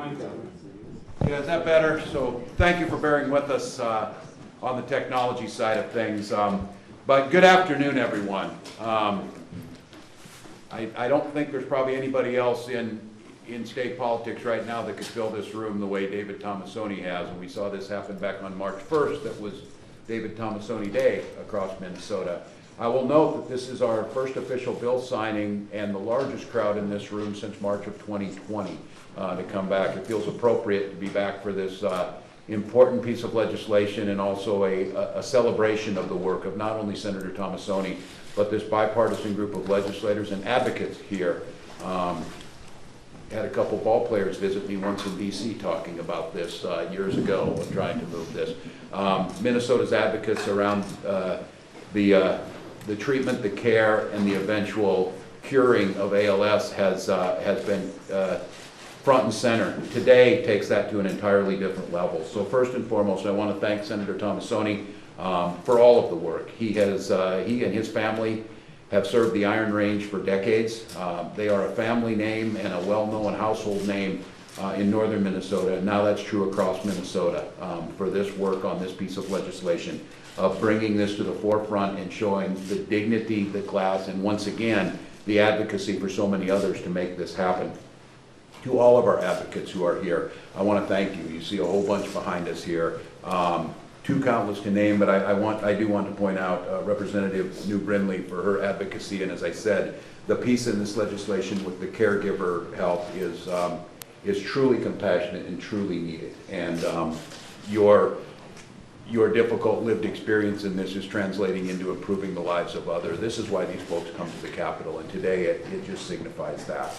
Yeah, is that better? So thank you for bearing with us on the technology side of things. But good afternoon, everyone. I don't think there's probably anybody else in state politics right now that could fill this room the way David Tomasoni has. And we saw this happen back on March 1st. That was David Tomasoni Day across Minnesota. I will note that this is our first official bill signing and the largest crowd in this room since March of 2020 to come back. It feels appropriate to be back for this important piece of legislation and also a celebration of the work of not only Senator Tomasoni, but this bipartisan group of legislators and advocates here. Had a couple ball players visit me once in DC talking about this years ago, trying to move this. Minnesota's advocates around the treatment, the care, and the eventual curing of ALS has been front and center. Today takes that to an entirely different level. So first and foremost, I want to thank Senator Tomasoni for all of the work. He and his family have served the Iron Range for decades. They are a family name and a well-known household name in northern Minnesota, and now that's true across Minnesota for this work on this piece of legislation, of bringing this to the forefront and showing the dignity, the class, and once again, the advocacy for so many others to make this happen. To all of our advocates who are here, I want to thank you. You see a whole bunch behind us here. Too countless to name, but I do want to point out Representative New Brindley for her advocacy, and as I said, the piece in this legislation with the caregiver help is truly compassionate and truly needed. And your difficult lived experience in this is translating into improving the lives of others. This is why these folks come to the Capitol, and today it just signifies that.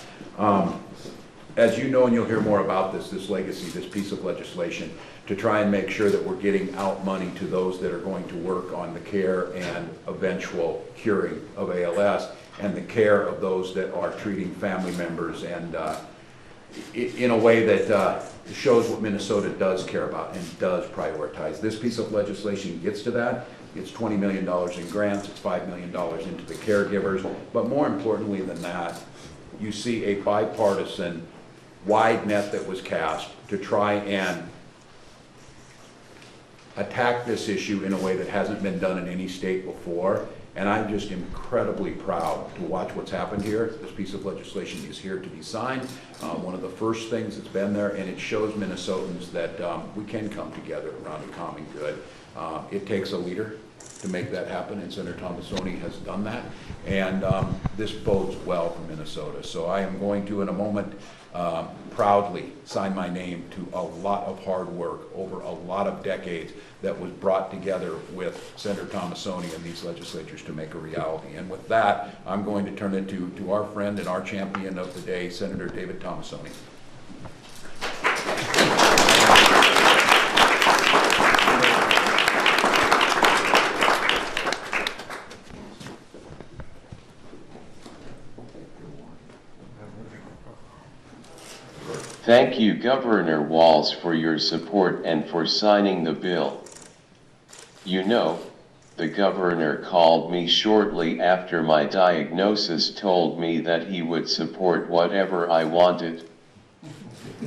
As you know, and you'll hear more about this legacy, this piece of legislation, to try and make sure that we're getting out money to those that are going to work on the care and eventual curing of ALS and the care of those that are treating family members, and in a way that shows what Minnesota does care about and does prioritize. This piece of legislation gets to that. It's $20 million in grants, it's $5 million into the caregivers, but more importantly than that, you see a bipartisan wide net that was cast to try and attack this issue in a way that hasn't been done in any state before. And I'm just incredibly proud to watch what's happened here. This piece of legislation is here to be signed. One of the first things that's been there, and it shows Minnesotans that we can come together around a common good. It takes a leader to make that happen, and Senator Tomasoni has done that. And this bodes well for Minnesota. So I am going to, in a moment, proudly sign my name to a lot of hard work over a lot of decades that was brought together with Senator Tomasoni and these legislatures to make a reality. And with that, I'm going to turn it to our friend and our champion of the day, Senator David Tomasoni. Thank you, Governor Walz, for your support and for signing the bill. You know, the governor called me shortly after my diagnosis, told me that he would support whatever I wanted.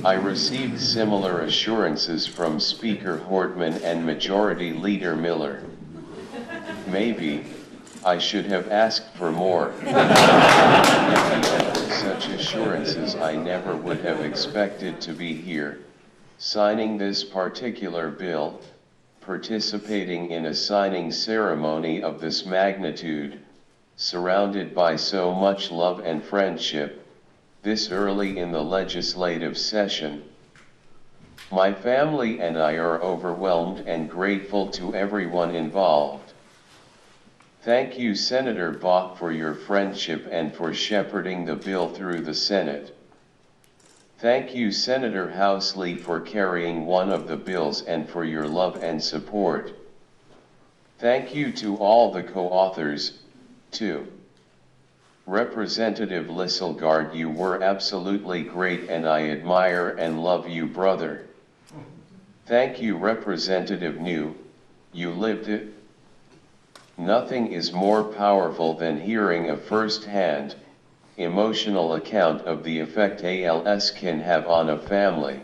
I received similar assurances from Speaker Hortman and Majority Leader Miller. Maybe I should have asked for more. Such assurances, I never would have expected to be here, signing this particular bill, participating in a signing ceremony of this magnitude, surrounded by so much love and friendship, this early in the legislative session. My family and I are overwhelmed and grateful to everyone involved. Thank you, Senator Bach, for your friendship and for shepherding the bill through the Senate. Thank you, Senator Housley, for carrying one of the bills and for your love and support. Thank you to all the co-authors, too. Representative Lisselgaard, you were absolutely great and I admire and love you, brother. Thank you, Representative New, you lived it. Nothing is more powerful than hearing a first-hand, emotional account of the effect ALS can have on a family.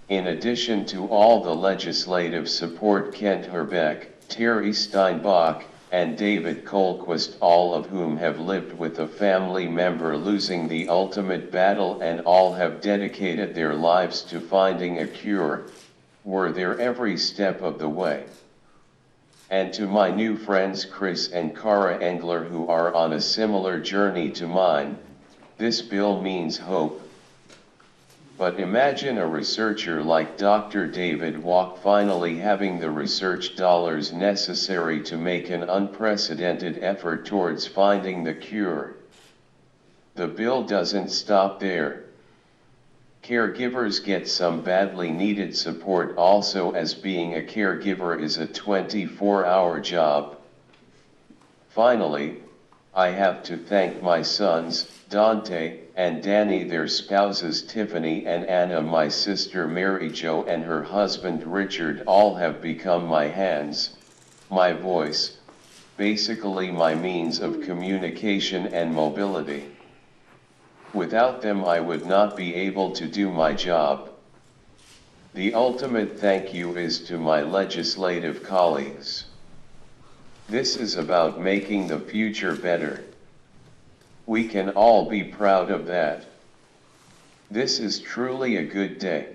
In addition to all the legislative support, Kent Herbeck, Terry Steinbach, and David Colquist, all of whom have lived with a family member losing the ultimate battle and all have dedicated their lives to finding a cure, were there every step of the way. And to my new friends Chris and Cara Engler, who are on a similar journey to mine, this bill means hope. But imagine a researcher like Dr. David Walk finally having the research dollars necessary to make an unprecedented effort towards finding the cure. The bill doesn't stop there. Caregivers get some badly needed support also, as being a caregiver is a 24-hour job. Finally, I have to thank my sons, Dante and Danny, their spouses Tiffany and Anna, my sister Mary Jo and her husband Richard. All have become my hands, my voice, basically my means of communication and mobility. Without them I would not be able to do my job. The ultimate thank you is to my legislative colleagues. This is about making the future better. We can all be proud of that. This is truly a good day.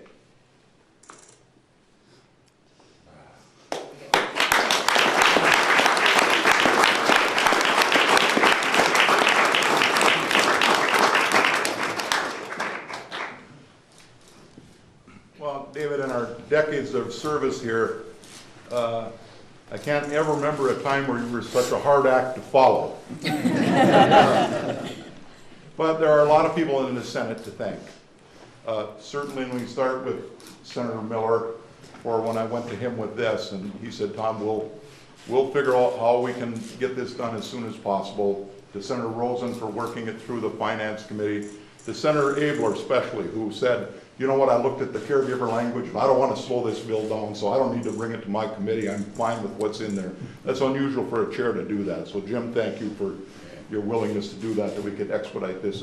Well, David, in our decades of service here, I can't ever remember a time where you were such a hard act to follow. But there are a lot of people in the Senate to thank. Certainly when we start with Senator Miller, or when I went to him with this, and he said, Tom, we'll figure out how we can get this done as soon as possible. To Senator Rosen for working it through the Finance Committee. To Senator Abler especially, who said, you know what, I looked at the caregiver language and I don't want to slow this bill down, so I don't need to bring it to my committee. I'm fine with what's in there. That's unusual for a chair to do that. So Jim, thank you for your willingness to do that we could expedite this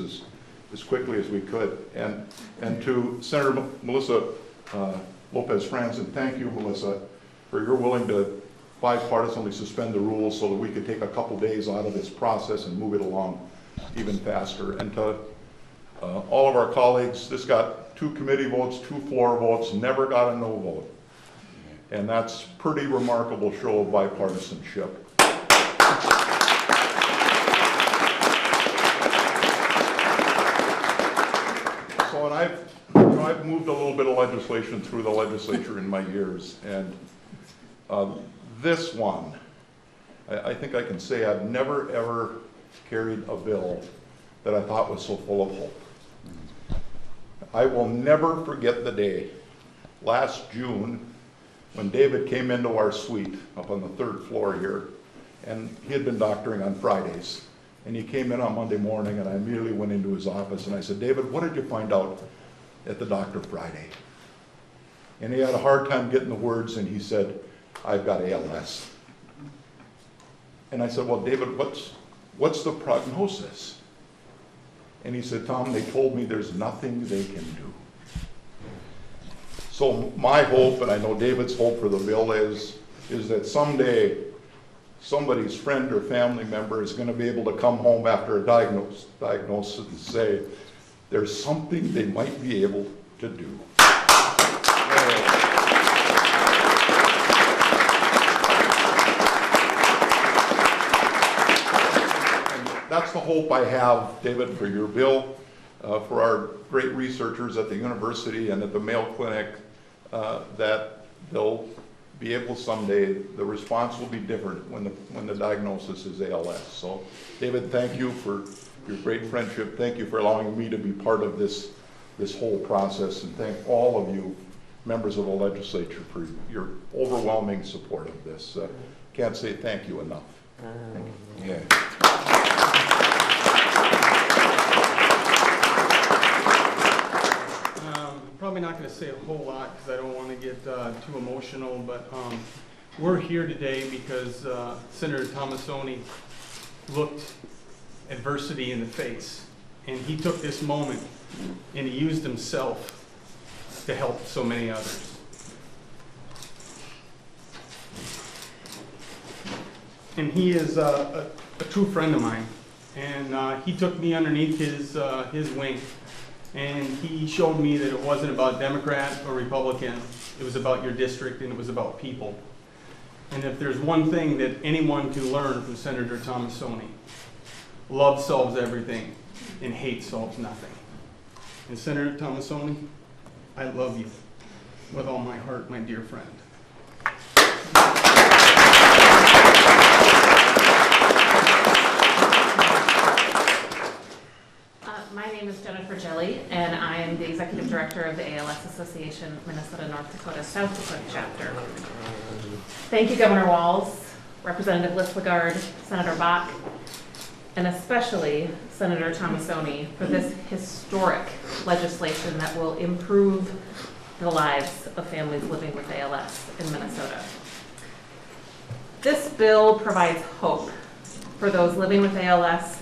as quickly as we could. And to Senator Melissa Lopez Franzen, thank you, Melissa, for your willing to bipartisanly suspend the rules so that we could take a couple days out of this process and move it along even faster. And to all of our colleagues, this got 2 committee votes, 2 floor votes, never got a no vote. And that's pretty remarkable show of bipartisanship. So, and I've moved a little bit of legislation through the legislature in my years, and this one, I think I can say I've never ever carried a bill that I thought was so full of hope. I will never forget the day last June when David came into our suite up on the 3rd floor here, and he had been doctoring on Fridays. And he came in on Monday morning, and I immediately went into his office and I said, David, what did you find out at the doctor Friday? And he had a hard time getting the words, and he said, I've got ALS. And I said, well, David, what's the prognosis? And he said, Tom, they told me there's nothing they can do. So my hope, and I know David's hope for the bill is that someday somebody's friend or family member is going to be able to come home after a diagnosis and say, there's something they might be able to do. That's the hope I have, David, for your bill, for our great researchers at the university and at the Mayo Clinic, that they'll be able someday, the response will be different when the diagnosis is ALS. So, David, thank you for your great friendship. Thank you for allowing me to be part of this whole process, and thank all of you, members of the legislature, for your overwhelming support of this. Can't say thank you enough. Thank you. Yeah. Probably not going to say a whole lot because I don't want to get too emotional, but we're here today because Senator Tomassoni looked adversity in the face. And he took this moment and he used himself to help so many others. And he is a true friend of mine. And he took me underneath his wing. And he showed me that it wasn't about Democrat or Republican. It was about your district and it was about people. And if there's one thing that anyone can learn from Senator Tomassoni, love solves everything and hate solves nothing. And Senator Tomassoni, I love you with all my heart, my dear friend. My name is Jennifer Jelly, and I am the Executive Director of the ALS Association Minnesota North Dakota South Dakota chapter. Thank you, Governor Walz, Representative Listlegard, Senator Bach, and especially Senator Tomassoni for this historic legislation that will improve the lives of families living with ALS in Minnesota. This bill provides hope for those living with ALS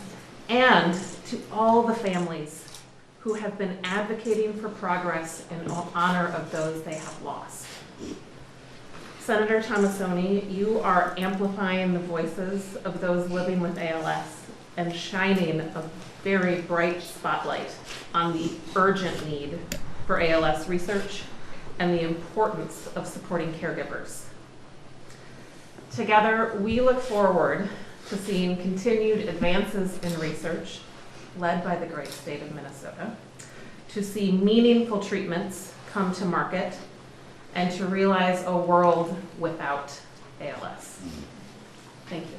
and to all the families who have been advocating for progress in honor of those they have lost. Senator Tomassoni, you are amplifying the voices of those living with ALS and shining a very bright spotlight on the urgent need for ALS research and the importance of supporting caregivers. Together, we look forward to seeing continued advances in research led by the great state of Minnesota, to see meaningful treatments come to market, and to realize a world without ALS. Thank you.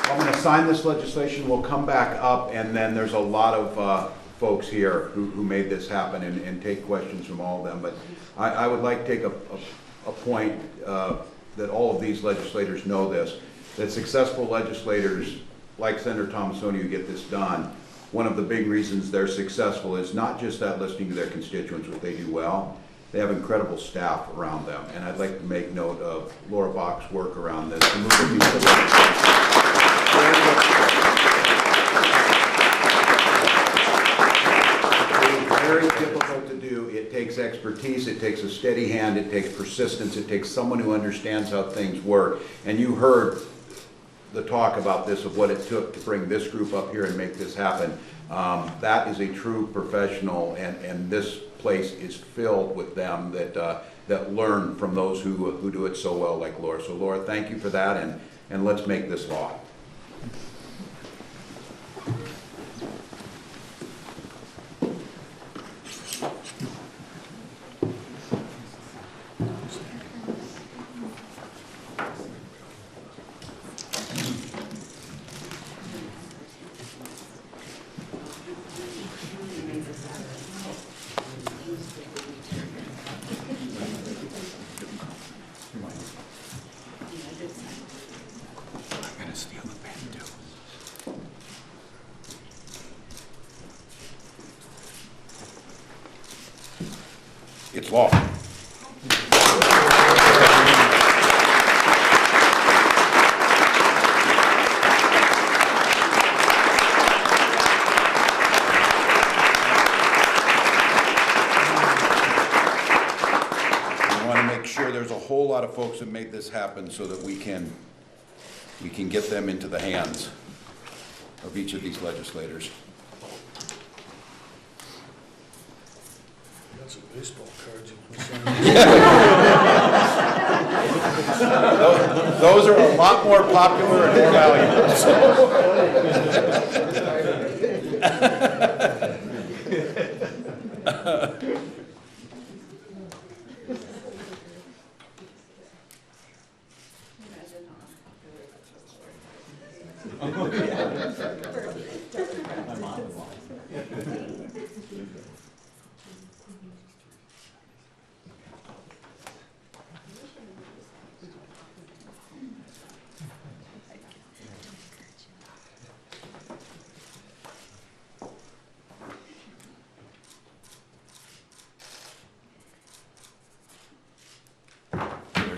I'm going to sign this legislation. We'll come back up, and then there's a lot of folks here who made this happen and take questions from all of them. But I would like to take a point that all of these legislators know this, that successful legislators like Senator Tomassoni who get this done, one of the big reasons they're successful is not just that listening to their constituents, what they do well, they have incredible staff around them. And I'd like to make note of Laura Bach's work around this. To move the piece of very difficult to do. It takes expertise, it takes a steady hand, it takes persistence, it takes someone who understands how things work. And you heard the talk about this, of what it took to bring this group up here and make this happen. That is a true professional, and this place is filled with them that learn from those who do it so well, like Laura. So Laura, thank you for that, and let's make this law. It's law. There's a whole lot of folks that made this happen so that we can get them into the hands of each of these legislators. Got some baseball cards you want to sign. Those are a lot more popular and more valuable.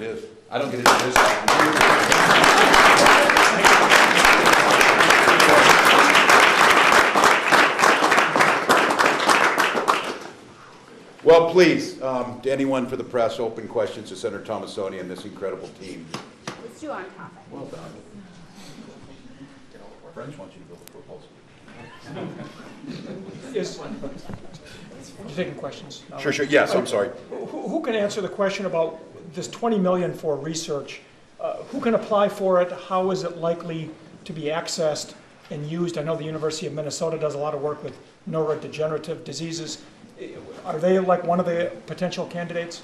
it is. I don't get into this stuff. Well, please, to anyone for the press, open questions to Senator Tomassoni and this incredible team. Let's do on topic. Well done. Our friends want you to build a proposal. You taking questions? now? Sure, yes, I'm sorry. Who can answer the question about this 20 million for research? Who can apply for it? How is it likely to be accessed and used? I know the University of Minnesota does a lot of work with neurodegenerative diseases. Are they like one of the potential candidates?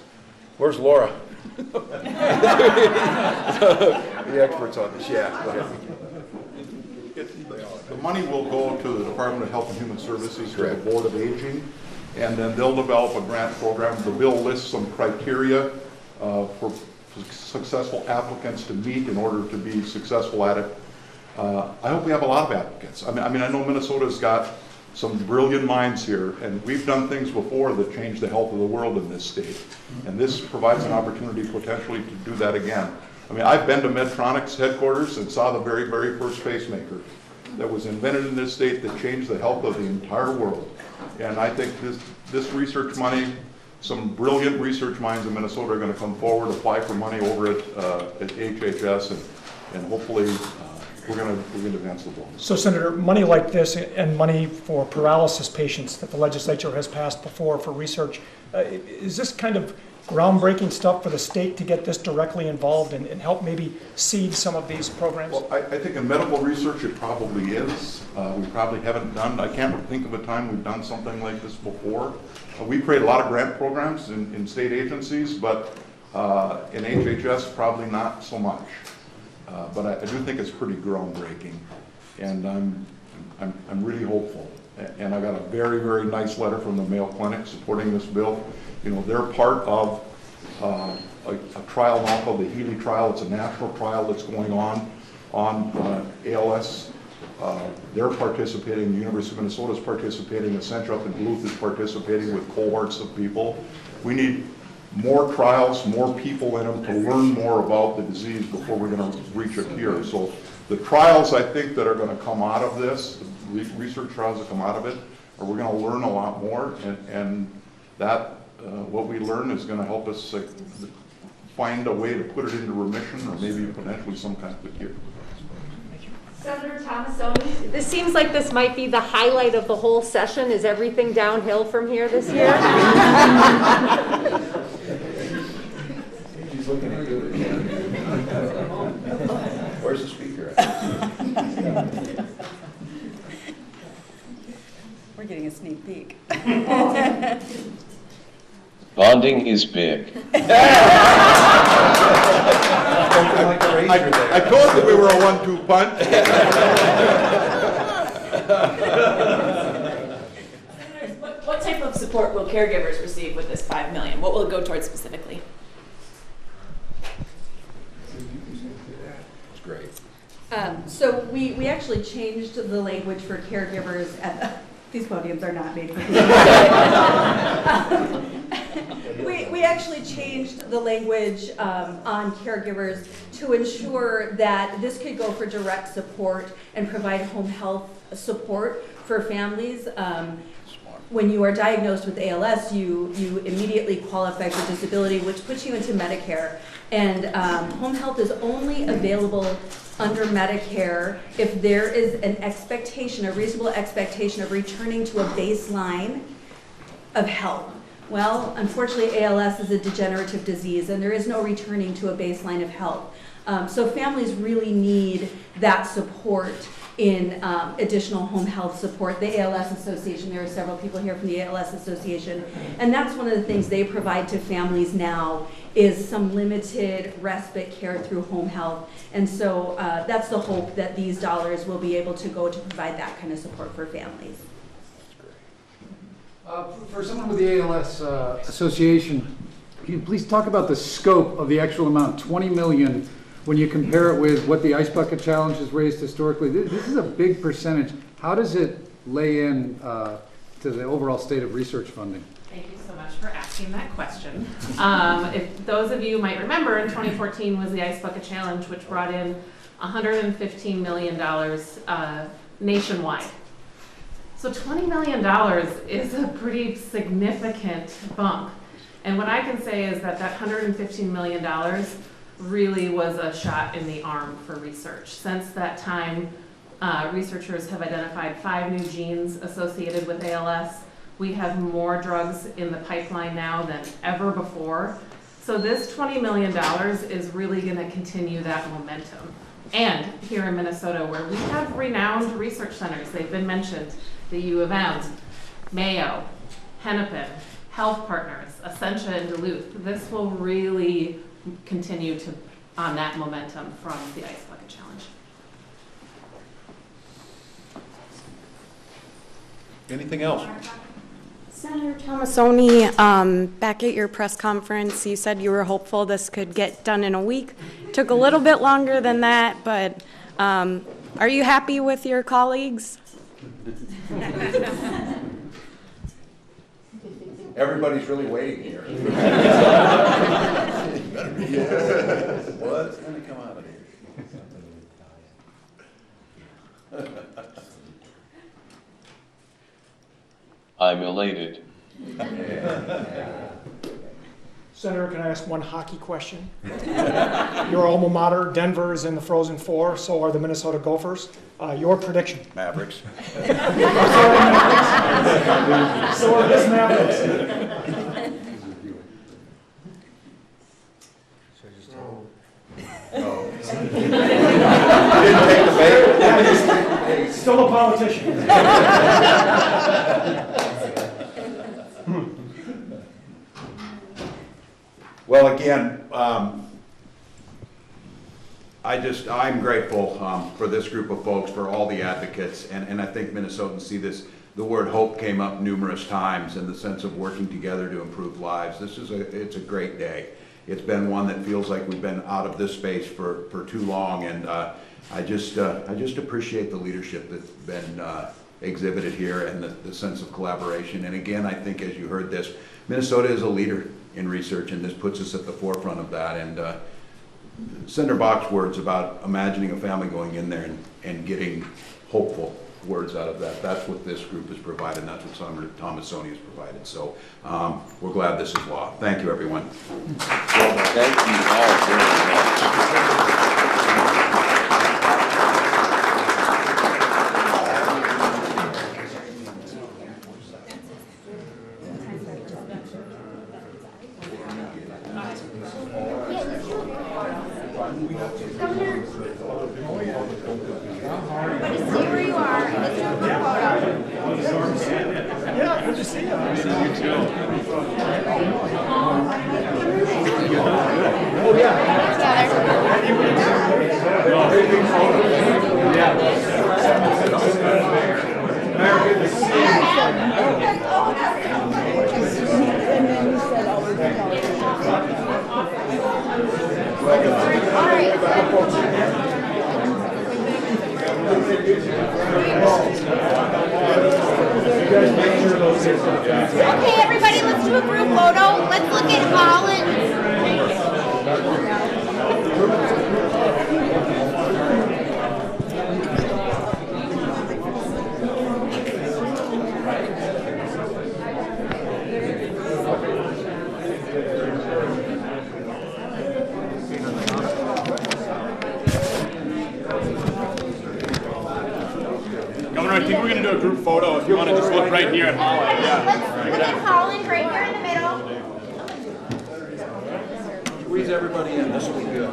Where's Laura? The experts on this, yeah, go ahead. The money will go to the Department of Health and Human Services, to the Board of Aging, and then they'll develop a grant program. The bill lists some criteria for successful applicants to meet in order to be successful at it. I hope we have a lot of applicants. I mean, I know Minnesota's got some brilliant minds here, and we've done things before that changed the health of the world in this state. And this provides an opportunity potentially to do that again. I mean, I've been to Medtronic's headquarters and saw the very, very first pacemaker that was invented in this state that changed the health of the entire world. And I think this research money, some brilliant research minds in Minnesota are going to come forward, apply for money over at HHS, and hopefully we're going to advance the ball. So, Senator, money like this and money for paralysis patients that the legislature has passed before for research, is this kind of groundbreaking stuff for the state to get this directly involved and help maybe seed some of these programs? Well, I think in medical research it probably is. We probably haven't done, I can't think of a time we've done something like this before. We create a lot of grant programs in state agencies, but in HHS probably not so much. But I do think it's pretty groundbreaking, and I'm really hopeful. And I got a very, very nice letter from the Mayo Clinic supporting this bill. You know, they're part of a trial now called the Healy trial. It's a national trial that's going on ALS. They're participating, the University of Minnesota is participating, Accenture up in Duluth is participating with cohorts of people. We need more trials, more people in them to learn more about the disease before we're going to reach a cure. So the trials I think that are going to come out of this, the research trials that come out of it, are we're going to learn a lot more, and that what we learn is going to help us find a way to put it into remission or maybe potentially some kind of a cure. Senator Tomassoni, this seems like this might be the highlight of the whole session. Is everything downhill from here this year? She's looking at you. Where's the speaker at? We're getting a sneak peek. Bonding is big. I told you we were a 1-2 punch. What type of support will caregivers receive with this $5 million? What will it go towards specifically? It's great. So we actually changed the language for caregivers at these podiums are not made for we actually changed the language on caregivers to ensure that this could go for direct support and provide home health support for families. When you are diagnosed with ALS, you immediately qualify for disability, which puts you into Medicare. And home health is only available under Medicare if there is an expectation, a reasonable expectation of returning to a baseline of health. Well, unfortunately, ALS is a degenerative disease, and there is no returning to a baseline of health. So families really need that support in additional home health support. The ALS Association, there are several people here from the ALS Association, and that's one of the things they provide to families now is some limited respite care through home health. And so that's the hope that these dollars will be able to go to provide that kind of support for families. For someone with the ALS Association, can you please talk about the scope of the actual amount, 20 million, when you compare it with what the Ice Bucket Challenge has raised historically? This is a big percentage. How does it lay in to the overall state of research funding? Thank you so much for asking that question. If those of you might remember, in 2014 was the Ice Bucket Challenge, which brought in $115 million nationwide. So $20 million is a pretty significant bump. And what I can say is that that $115 million really was a shot in the arm for research. Since that time, researchers have identified 5 new genes associated with ALS. We have more drugs in the pipeline now than ever before. So this $20 million is really going to continue that momentum. And here in Minnesota, where we have renowned research centers, they've been mentioned, the U of M, Mayo, Hennepin, Health Partners, Essentia in Duluth, this will really continue to on that momentum from the Ice Bucket Challenge. Anything else? Senator Tomassoni, back at your press conference, you said you were hopeful this could get done in a week. Took a little bit longer than that, but are you happy with your colleagues? Everybody's really waiting here. What's going to come out of here? I'm elated. Senator, can I ask one hockey question? Your alma mater, Denver, is in the Frozen Four, so are the Minnesota Gophers. Your prediction? Mavericks. So are his Mavericks. No. Didn't take the bait. Still a politician. Well, again, I'm grateful for this group of folks, for all the advocates, and I think Minnesotans see this. The word hope came up numerous times in the sense of working together to improve lives. It's a great day. It's been one that feels like we've been out of this space for too long, and I just appreciate the leadership that's been exhibited here and the sense of collaboration. And again, I think as you heard this, Minnesota is a leader in research, and this puts us at the forefront of that. And Senator Bach's words about imagining a family going in there and getting hopeful words out of that, that's what this group has provided, and that's what Senator Tomassoni has provided. So we're glad this is law. Thank you, everyone. Well, thank you all very much. Yeah, good to see you. You too. Oh, yeah. Okay, everybody, let's do a group photo. Let's look at Holland. Governor, I think we're going to do a group photo if you want to just look right here at Holland. Yeah. Let's look at Holland right here in the middle. Squeeze everybody in. This will be good.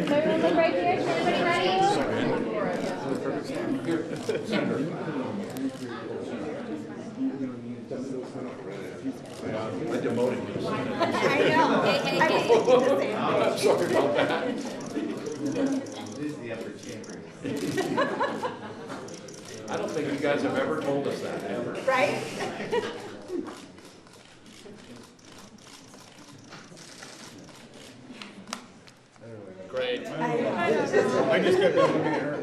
Everyone look right here. Is everybody ready? I demoted you. I know. I'm sorry about that. I don't think you guys have ever told us that, ever. Right? Great. I just got done looking at her.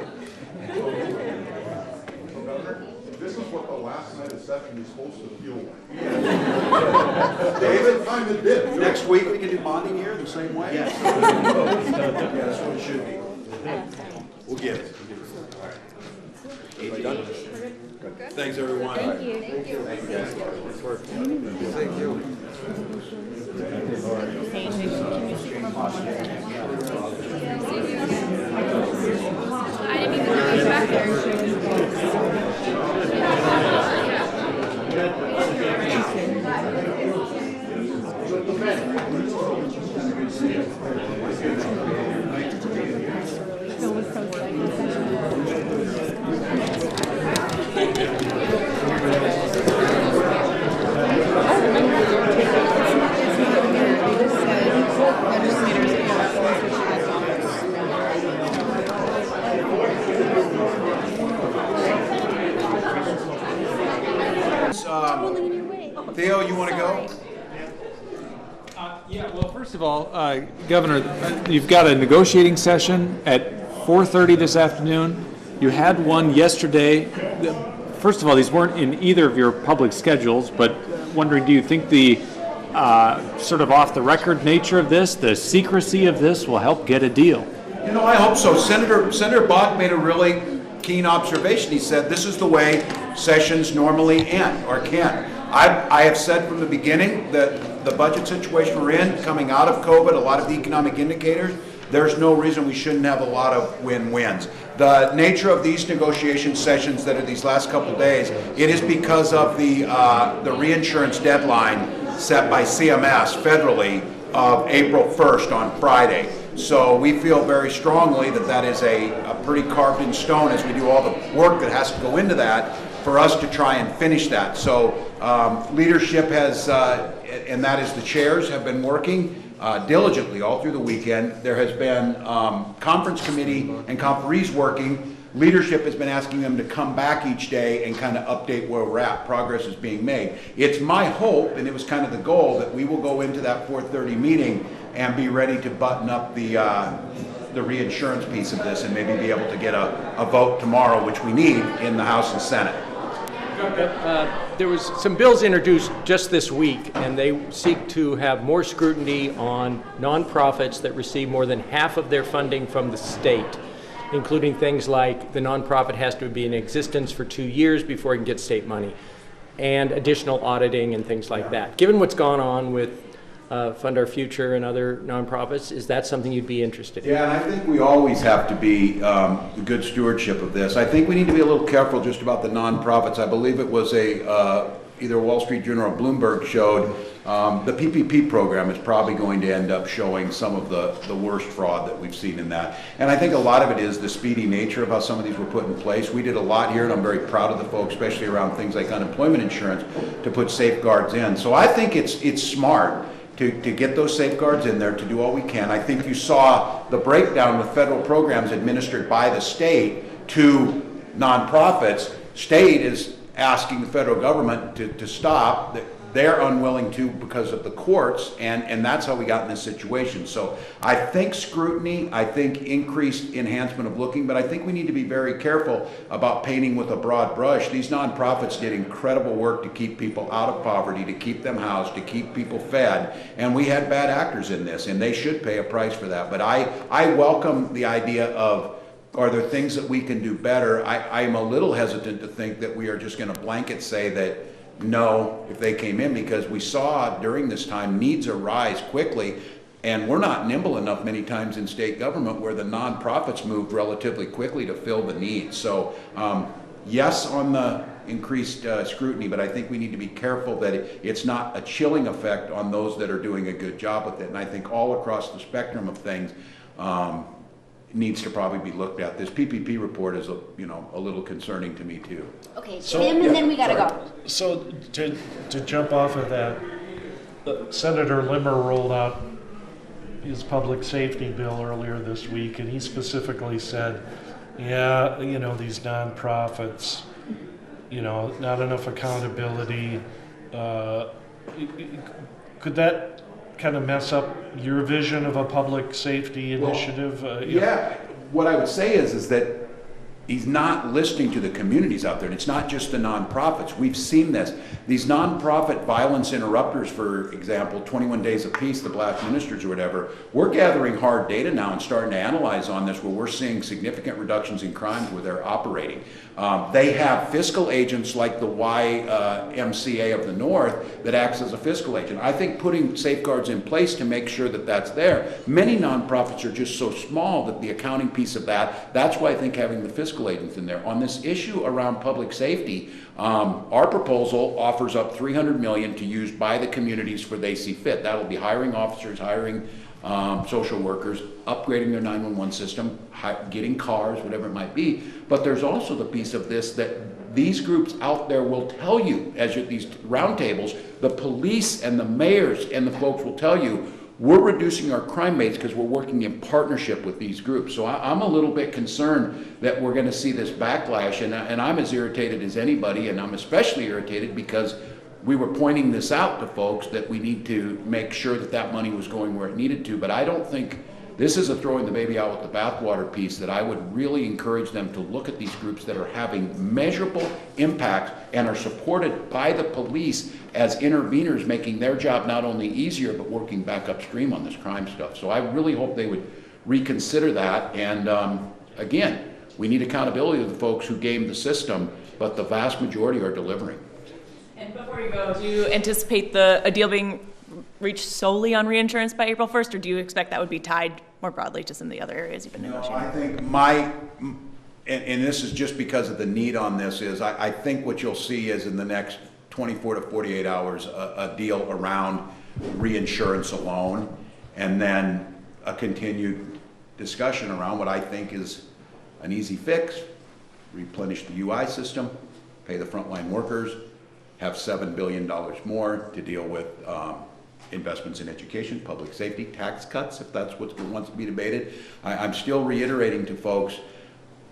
This This is what the last night of session is supposed to feel like. David, time it did. Next week, we can do bonding here the same way? Yes. Yeah, that's what it should be. We'll get it. Done? Thanks, everyone. Thank you. Thank you. Thank you. I didn't even know he was back there. Theo, you want to go? Yeah, well, first of all, Governor, you've got a negotiating session at 4:30 this afternoon. You had one yesterday. First of all, these weren't in either of your public schedules, but wondering, do you think the sort of off-the-record nature of this, the secrecy of this, will help get a deal? You know, I hope so. Senator Bach made a really keen observation. He said this is the way sessions normally end or can. I have said from the beginning that the budget situation we're in, coming out of COVID, a lot of the economic indicators, there's no reason we shouldn't have a lot of win-wins. The nature of these negotiation sessions that are these last couple of days, it is because of the reinsurance deadline set by CMS federally of April 1st on Friday. So we feel very strongly that that is a pretty carved in stone as we do all the work that has to go into that for us to try and finish that. So leadership has, and that is the chairs, have been working diligently all through the weekend. There has been conference committee and conferees working. Leadership has been asking them to come back each day and kind of update where we're at. Progress is being made. It's my hope, and it was kind of the goal, that we will go into that 4:30 meeting and be ready to button up the reinsurance piece of this and maybe be able to get a vote tomorrow, which we need in the House and Senate. There was some bills introduced just this week, and they seek to have more scrutiny on nonprofits that receive more than half of their funding from the state, including things like the nonprofit has to be in existence for 2 years before it can get state money, and additional auditing and things like that. Given what's gone on with Fund Our Future and other nonprofits, is that something you'd be interested in? Yeah, and I think we always have to be good stewardship of this. I think we need to be a little careful just about the nonprofits. I believe it was either Wall Street Journal or Bloomberg showed the PPP program is probably going to end up showing some of the worst fraud that we've seen in that. And I think a lot of it is the speedy nature of how some of these were put in place. We did a lot here, and I'm very proud of the folks, especially around things like unemployment insurance, to put safeguards in. So I think it's smart to get those safeguards in there, to do all we can. I think you saw the breakdown with federal programs administered by the state to nonprofits. State is asking the federal government to stop. They're unwilling to because of the courts, and that's how we got in this situation. So I think scrutiny, I think increased enhancement of looking, but I think we need to be very careful about painting with a broad brush. These nonprofits did incredible work to keep people out of poverty, to keep them housed, to keep people fed, and we had bad actors in this, and they should pay a price for that. But I welcome the idea of, are there things that we can do better? I'm a little hesitant to think that we are just going to blanket say that no, if they came in, because we saw during this time needs arise quickly, and we're not nimble enough many times in state government where the nonprofits moved relatively quickly to fill the needs. So yes on the increased scrutiny, but I think we need to be careful that it's not a chilling effect on those that are doing a good job with it. And I think all across the spectrum of things needs to probably be looked at. This PPP report is a little concerning to me too. Okay, Tim, and then we gotta go. So to jump off of that, Senator Limmer rolled out his public safety bill earlier this week, and he specifically said, yeah, these nonprofits, not enough accountability. Could that kind of mess up your vision of a public safety initiative? Yeah, what I would say is that he's not listening to the communities out there, and it's not just the nonprofits. We've seen this. These nonprofit violence interrupters, for example, 21 Days of Peace, the Black Ministers or whatever, we're gathering hard data now and starting to analyze on this, where we're seeing significant reductions in crimes where they're operating. They have fiscal agents like the YMCA of the North that acts as a fiscal agent. I think putting safeguards in place to make sure that that's there. Many nonprofits are just so small that the accounting piece of that's why I think having the fiscal agents in there. On this issue around public safety, our proposal offers up $300 million to use by the communities for they see fit. That'll be hiring officers, hiring social workers, upgrading their 911 system, getting cars, whatever it might be. But there's also the piece of this that these groups out there will tell you, as at these roundtables, the police and the mayors and the folks will tell you, we're reducing our crime rates because we're working in partnership with these groups. So I'm a little bit concerned that we're going to see this backlash, and I'm as irritated as anybody, and I'm especially irritated because we were pointing this out to folks that we need to make sure that that money was going where it needed to. But I don't think this is a throwing the baby out with the bathwater piece, that I would really encourage them to look at these groups that are having measurable impacts and are supported by the police as interveners, making their job not only easier, but working back upstream on this crime stuff. So I really hope they would reconsider that. And again, we need accountability of the folks who game the system, but the vast majority are delivering. And before you go, do you anticipate a deal being reached solely on reinsurance by April 1st, or do you expect that would be tied more broadly to some of the other areas you've been negotiating? I think and this is just because of the need on this, is I think what you'll see is in the next 24 to 48 hours, a deal around reinsurance alone, and then a continued discussion around what I think is an easy fix: replenish the UI system, pay the frontline workers, have $7 billion more to deal with investments in education, public safety, tax cuts, if that's what wants to be debated. I'm still reiterating to folks,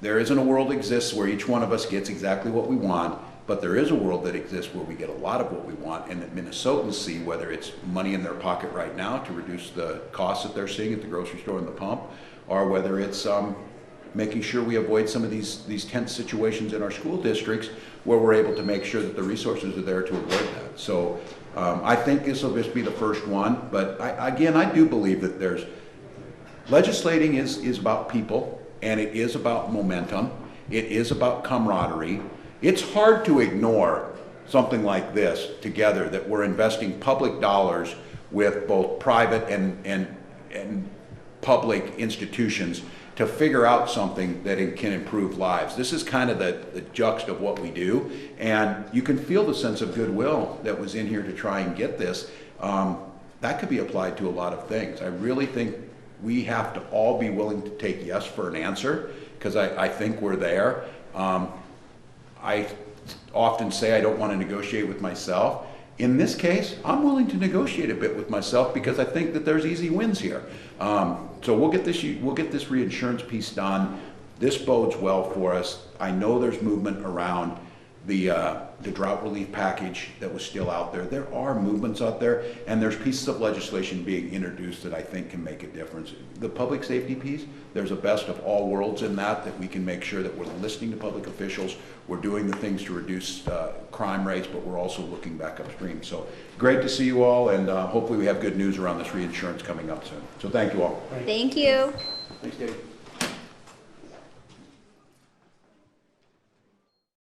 there isn't a world that exists where each one of us gets exactly what we want, but there is a world that exists where we get a lot of what we want, and that Minnesotans see, whether it's money in their pocket right now to reduce the costs that they're seeing at the grocery store and the pump, or whether it's making sure we avoid some of these tense situations in our school districts where we're able to make sure that the resources are there to avoid that. So I think this will just be the first one, but I do believe that legislating is about people, and it is about momentum. It is about camaraderie. It's hard to ignore something like this together, that we're investing public dollars with both private and public institutions to figure out something that can improve lives. This is kind of the juxt of what we do, and you can feel the sense of goodwill that was in here to try and get this. That could be applied to a lot of things. I really think we have to all be willing to take yes for an answer, because I think we're there. I often say I don't want to negotiate with myself. In this case, I'm willing to negotiate a bit with myself because I think that there's easy wins here. So we'll get this reinsurance piece done. This bodes well for us. I know there's movement around the drought relief package that was still out there. There are movements out there, and there's pieces of legislation being introduced that I think can make a difference. The public safety piece, there's a best of all worlds in that we can make sure that we're listening to public officials, we're doing the things to reduce crime rates, but we're also looking back upstream. So great to see you all, and hopefully we have good news around this reinsurance coming up soon. So thank you all. Thank you. Thanks, Dave.